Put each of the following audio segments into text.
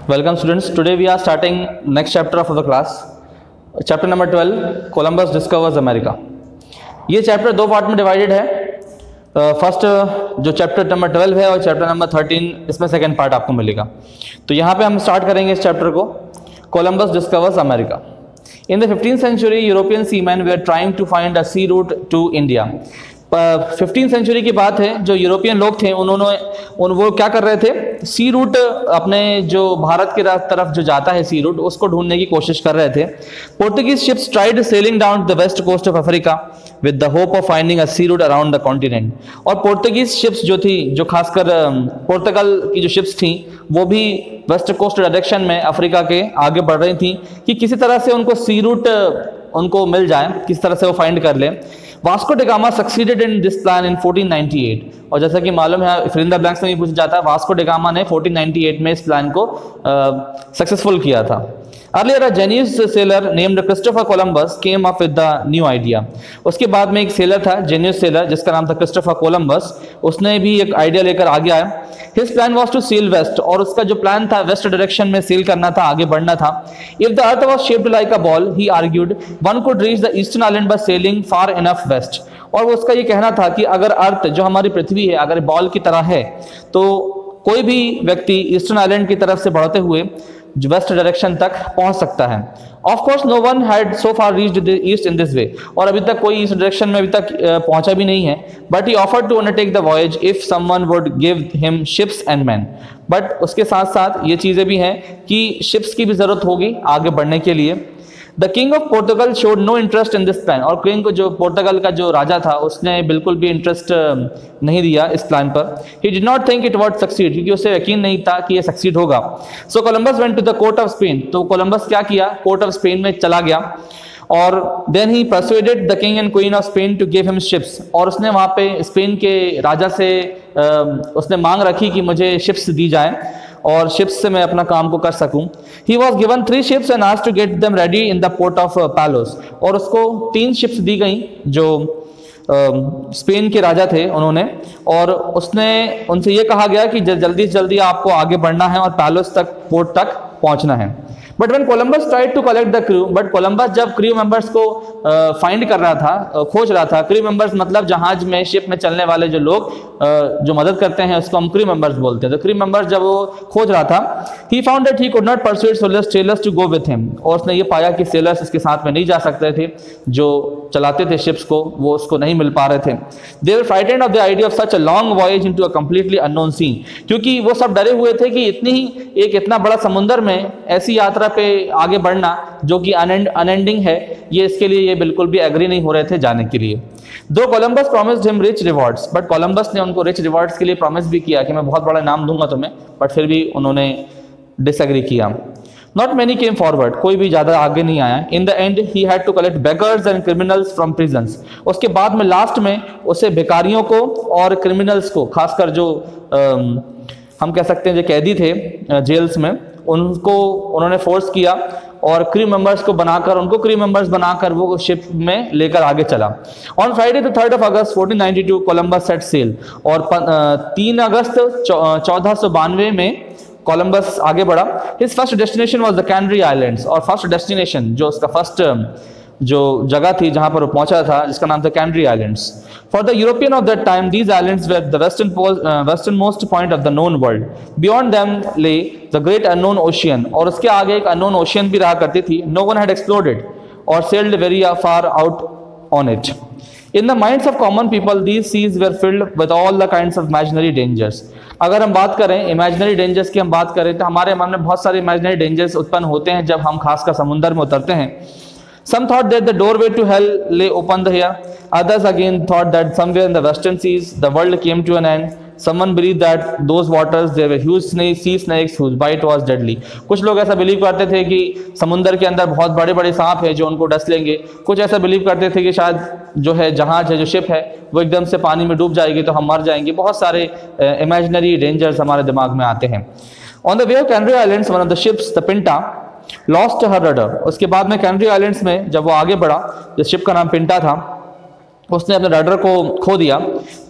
Welcome students. Today we are starting next chapter of the class. Chapter number 12, Columbus discovers America. ये chapter दो part में divided है. First जो chapter number 12 है और chapter number 13 इसमें सेकंड पार्ट आपको मिलेगा. तो यहाँ पे हम स्टार्ट करेंगे इस चैप्टर को. Columbus discovers America. In the 15th century, European seamen were trying to find a sea route to India. 15th century की बात है. जो यूरोपियन लोग थे वो क्या कर रहे थे, सी रूट अपने जो भारत के तरफ जो जाता है सी रूट उसको ढूंढने की कोशिश कर रहे थे. Portuguese ships tried sailing down the west coast of Africa with the hope of finding a sea route around the continent. और पोर्टुगीज शिप्स जो थी, जो खासकर पोर्तुगल की जो शिप्स थी, वो भी वेस्ट कोस्ट डायरेक्शन में अफ्रीका के आगे बढ़ रही थी कि किसी तरह से उनको सी रूट उनको मिल जाए, किस तरह से वो फाइंड कर ले. Vasco D gamma succeeded in this plan in 1498. और जैसा कि मालूम है, फिल इन द ब्लैंक्स में भी पूछा जाता है, वास्को डी गामा ने 1498 में इस प्लान को सक्सेसफुल किया था. Earlier, a Genoese sailor named Christopher Columbus came up with the new idea. उसके बाद में एक सेलर था, Genoese sailor, जिसका नाम था क्रिस्टोफर कोलंबस. उसने भी एक आइडिया लेकर आगे आया. His plan was to sail west, और उसका जो प्लान था वेस्ट डायरेक्शन में सेल करना था, आगे बढ़ना था. If the earth was shaped like a ball, he argued, one could reach the eastern island by sailing far enough west. और उसका ये कहना था कि अगर अर्थ जो हमारी पृथ्वी है अगर बॉल की तरह है तो कोई भी व्यक्ति ईस्टर्न आइलैंड की तरफ से बढ़ते हुए जो वेस्ट डायरेक्शन तक पहुंच सकता है. Of course no one had so far reached the east in this way. और अभी तक कोई इस डायरेक्शन में अभी तक पहुंचा भी नहीं है. But he offered to undertake the voyage if someone would give him ships and men. But उसके साथ साथ ये चीजें भी हैं कि शिप्स की भी जरूरत होगी आगे बढ़ने के लिए. The king of Portugal showed no interest in this plan. और किंग को जो पोर्टुगल का जो राजा था उसने बिल्कुल भी इंटरेस्ट नहीं दिया इस प्लान पर. He did not think it would succeed, क्योंकि उसे यकीन नहीं था कि ये सक्सीड होगा. So Columbus went to the court of Spain. तो कोलंबस क्या किया, कोर्ट ऑफ स्पेन में चला गया. और then he persuaded the king and queen of Spain to give him ships. और उसने वहाँ पे स्पेन के राजा से उसने मांग रखी कि मुझे शिप्स दी जाए और शिप्स से मैं अपना काम को कर सकूं. He was given 3 ships and asked to get them ready in the port of Palos. और उसको 3 शिप्स दी गई जो स्पेन के राजा थे उन्होंने. और उसने उनसे ये कहा गया कि जल्दी से जल्दी आपको आगे बढ़ना है और पैलोस तक, पोर्ट तक पहुंचना है. But when Columbus tried to collect the crew, but Columbus जब क्रू मेंबर्स को फाइंड कर रहा था, खोज रहा था. क्रू मेंबर्स मतलब जहाज में, शिप में चलने वाले जो लोग जो मदद करते हैं उसको हम क्रू मेंबर्स बोलते हैं. तो क्रू मेंबर्स जब वो खोज रहा था, he found that he could not persuade sailors to go with him. और उसने ये पाया कि सेलर्स इसके साथ में नहीं जा सकते थे, जो चलाते थे शिप्स को, वो उसको नहीं मिल पा रहे थे. They were frightened of the idea of such a long voyage into a completely unknown sea. क्योंकि वो सब डरे हुए थे कि इतना बड़ा समुद्र में ऐसी यात्रा पे आगे बढ़ना जो कि अनएंडिंग है, ये इसके लिए ये बिल्कुल भी एग्री नहीं हो रहे थे जाने के लिए. दो Columbus promised him rich rewards, but Columbus ने उनको रिच रिवॉर्ड्स के लिए प्रॉमिस भी किया कि मैं बहुत बड़ा इनाम दूंगा तुम्हें, बट फिर भी उन्होंने डिसएग्री किया. नॉट मेनी केम फॉरवर्ड, कोई भी ज्यादा आगे नहीं आया. In the end he had to collect beggars and criminals from prisons. उसके बाद में लास्ट में उसे भिखारियों को और क्रिमिनल्स को, खासकर जो हम कह सकते हैं जो कैदी थे जेल्स में, उनको उन्होंने फोर्स किया और क्रू मेंबर्स को बनाकर, उनको क्रू मेंबर्स बनाकर वो शिप में लेकर आगे चला. On Friday the 3rd of August 1492 Columbus set sail. और 3 अगस्त 1492 में कोलंबस आगे बढ़ा. His first destination was the Canary Islands. और फर्स्ट डेस्टिनेशन जो उसका फर्स्ट जो जगह थी जहां पर वो पहुंचा था, जिसका नाम था canary Islands. For the European of that time these islands were the western most point of the known world. Beyond them ले द ग्रेट अननोन ओशियन. और उसके आगे एक अननोन ओशियन भी रहा करती थी. नो वन हैड एक्सप्लोर्ड और sailed very far out on it. In the minds of common people, these seas were filled with all the kinds of imaginary dangers. अगर हम बात करें इमेजिनरी डेंजर्स की, हम बात करें तो हमारे मन में बहुत सारे इमेजिनरी डेंजर्स उत्पन्न होते हैं जब हम खासकर समुद्र में उतरते हैं. Some thought that the doorway to hell lay open here. Others again thought that somewhere in the western seas the world came to an end. Someone believed that those waters there were huge sea snakes whose bite was deadly. कुछ लोग ऐसा believe करते थे कि समुद्र के अंदर बहुत बड़े बड़े सांप है जो उनको डस लेंगे. कुछ ऐसा बिलीव करते थे कि शायद जो है जहाज है, जो शिप है, वो एकदम से पानी में डूब जाएगी तो हम मर जाएंगे. बहुत सारे इमेजिनरी डेंजर्स हमारे दिमाग में आते हैं. On the way of canary islands one of the ships the पिंटा lost her rudder. उसके बाद में कैनरी आइलैंड्स में जब वो आगे बढ़ा, जिस शिप का नाम पिंटा था, उसने अपने रडर को खो दिया।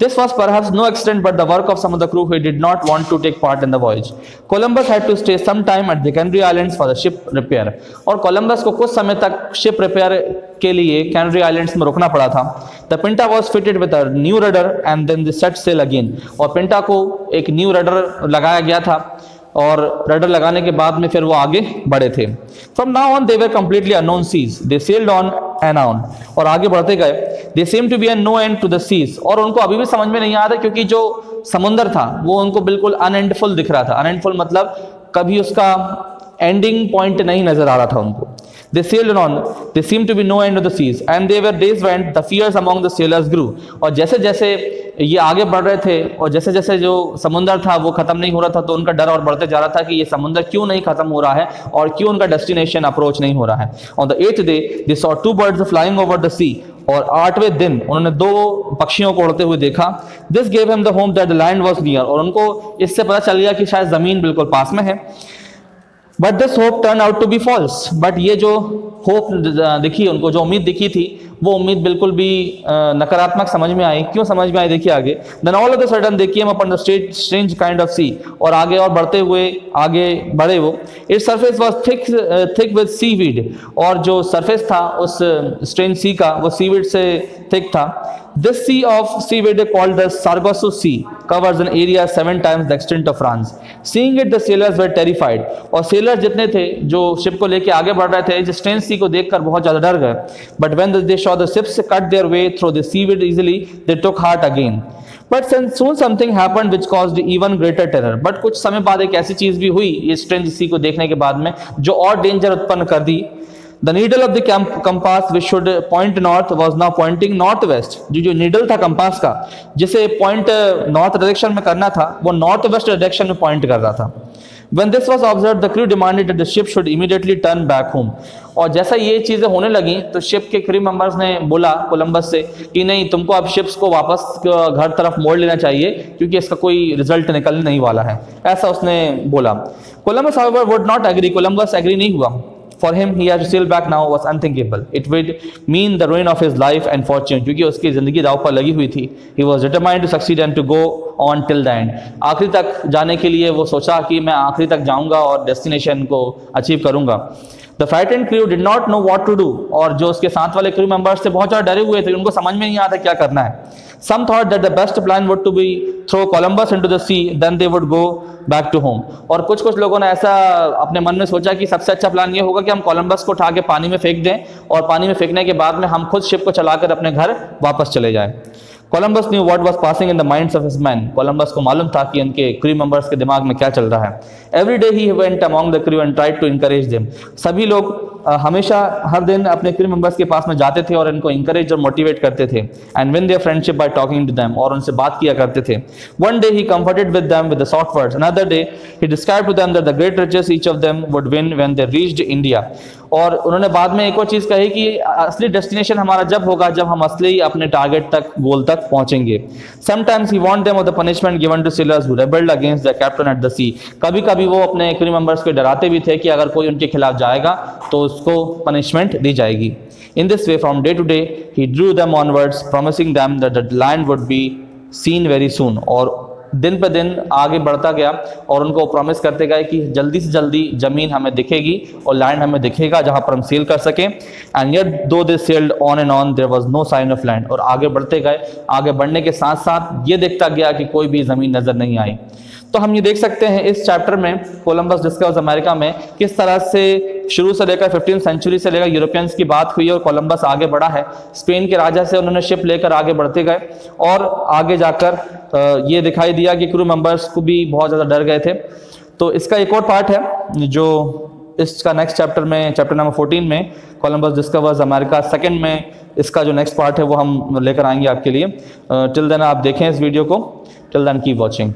This was perhaps no accident but the work of some of the crew who did not want to take part in the voyage. Columbus had to stay some time at the Canary Islands for the ship repair. और Columbus को कुछ समय तक ship repair के लिए canary islands में रुकना पड़ा था। The Pinta was fitted with a new rudder and then the set sail again. और पिंटा को एक न्यू रडर लगाया गया था और रडर लगाने के बाद में फिर वो आगे बढ़े थे। From now on they were completely unknown seas, they sailed on and on. और आगे बढ़ते गए। They seemed to be an no end to the seas. और उनको अभी भी समझ में नहीं आ रहा क्योंकि जो समुंदर था वो उनको बिल्कुल अनएंडफुल दिख रहा था। अनएंडफुल मतलब कभी उसका एंडिंग पॉइंट नहीं नजर आ रहा था उनको। They sailed on. There seemed to be no end of the seas, and they were days went. The fears among the sailors grew. और जैसे जैसे ये आगे बढ़ रहे थे और जैसे जैसे जो समुंदर था वो खत्म नहीं हो रहा था तो उनका डर और बढ़ते जा रहा था कि ये समुंदर क्यों नहीं खत्म हो रहा है और क्यों उनका डेस्टिनेशन अप्रोच नहीं हो रहा है। On the 8th day, they saw 2 birds flying over the sea. और 8वें दिन उन्होंने 2 पक्षियों को उड़ते हुए देखा। This gave him the home that the land was near. और उनको इससे पता चल गया कि शायद जमीन बिल्कुल पास में है। But this hope turn out to be false. But ये जो होप दिखी उनको, जो उम्मीद दिखी थी, वो उम्मीद बिल्कुल भी नकारात्मक समझ में आई। क्यों समझ में आई देखिए आगे। Then all of the sudden they came upon the strange kind of sea. और आगे और बढ़ते हुए आगे बढ़े वो। Its surface was thick with seaweed. और जो सरफेस था उस स्ट्रेंज सी का वो सीवीड से थिक था। This sea of seaweed called the Sargasso Sea covers an area 7 times the extent of France. Seeing it, the sailors were terrified. और sailors जितने थे जो शिप को लेके आगे बढ़ रहे थे इस strange sea को देखकर बहुत ज़्यादा डर गए। But when they saw the ships cut their way through the seaweed easily, they took heart again. But soon something happened which caused even greater terror. But कुछ समय बाद एक ऐसी चीज़ भी हुई इस strange sea को देखने के बाद में जो और डेंजर उत्पन्न कर दी। The needle of the compass which should point north was now pointing northwest. जो needle था कंपास का जिसे पॉइंट नॉर्थ डायरेक्शन में करना था वो नॉर्थ वेस्ट डायरेक्शन में पॉइंट कर रहा था। When this was observed, the crew demanded that the ship should immediately turn back home. और जैसा ये चीज़ें होने लगी तो शिप के क्रू मेंबर्स ने बोला कोलंबस से कि नहीं, तुमको अब शिप्स को वापस घर तरफ मोड़ लेना चाहिए क्योंकि इसका कोई रिजल्ट निकलने नहीं वाला है, ऐसा उसने बोला। Columbus however would not agree. Columbus agree नहीं हुआ। For him, he had to sail back now was unthinkable. It would mean the ruin of his life and fortune. क्योंकि उसकी जिंदगी दांव पर लगी हुई थी। He was determined to succeed and to go on till the end. आखिरी तक जाने के लिए वो सोचा कि मैं आखिरी तक जाऊंगा और डेस्टिनेशन को अचीव करूंगा। The frightened crew did not know what to do. और जो उसके साथ वाले क्रू मेंबर्स थे बहुत ज़्यादा डरे हुए थे, उनको समझ में नहीं आता क्या करना है। Some thought that the best plan would to be throw Columbus into the sea, then they would go back to home. और कुछ लोगों ने ऐसा अपने मन में सोचा कि सबसे अच्छा प्लान ये होगा कि हम कोलंबस को उठा के पानी में फेंक दें और पानी में फेंकने के बाद में हम खुद शिप को चलाकर अपने घर वापस चले जाएं। Columbus knew what was passing in the minds of his men. Columbus को मालूम था कि उनके क्रू मेंबर्स के दिमाग में क्या चल रहा है। Every day he went among the crew and tried to encourage them. सभी लोग हमेशा हर दिन अपने क्रू मेंबर्स के पास में जाते थे और इनको इंकरेज और मोटिवेट करते थे। And win their friendship by talking to them. और उनसे बात किया करते थे। One day he comforted with them with the soft words. Another day he described to them that the great riches each of them would win when they reached India. और उन्होंने बाद में एक और चीज़ कही कि असली डेस्टिनेशन हमारा जब होगा जब हम असली अपने टारगेट तक, गोल तक पहुंचेंगे। Sometimes he warned them of the punishment given to sailors who rebelled against their captain at the sea. कभी कभी वो अपने क्रू मेंबर्स को डराते भी थे कि अगर कोई उनके खिलाफ जाएगा तो उसको पनिशमेंट दी जाएगी। In this way, from day to day, he drew them onwards, promising them that the land would be seen very soon. और दिन पे दिन आगे बढ़ता गया और उनको प्रॉमिस करते गए कि जल्दी से जल्दी ज़मीन हमें दिखेगी और लैंड हमें दिखेगा जहाँ पर हम सेल कर सकें। And yet though they sailed on and on there was no sign of land. और आगे बढ़ते गए, आगे बढ़ने के साथ साथ ये देखता गया कि कोई भी ज़मीन नज़र नहीं आई। तो हम ये देख सकते हैं इस चैप्टर में कोलंबस डिस्कवर्स अमेरिका में किस तरह से शुरू से लेकर 15वीं सेंचुरी से लेकर यूरोपियंस की बात हुई और कोलंबस आगे बढ़ा है। स्पेन के राजा से उन्होंने शिप लेकर आगे बढ़ते गए और आगे जाकर ये दिखाई दिया कि क्रू मेंबर्स को भी बहुत ज़्यादा डर गए थे। तो इसका एक और पार्ट है जो इसका नेक्स्ट चैप्टर में, चैप्टर नंबर 14 में कोलंबस डिस्कवर्स अमेरिका, सेकंड में इसका जो नेक्स्ट पार्ट है वो हम लेकर आएंगे आपके लिए। टिल देन आप देखें इस वीडियो को। Till then keep watching.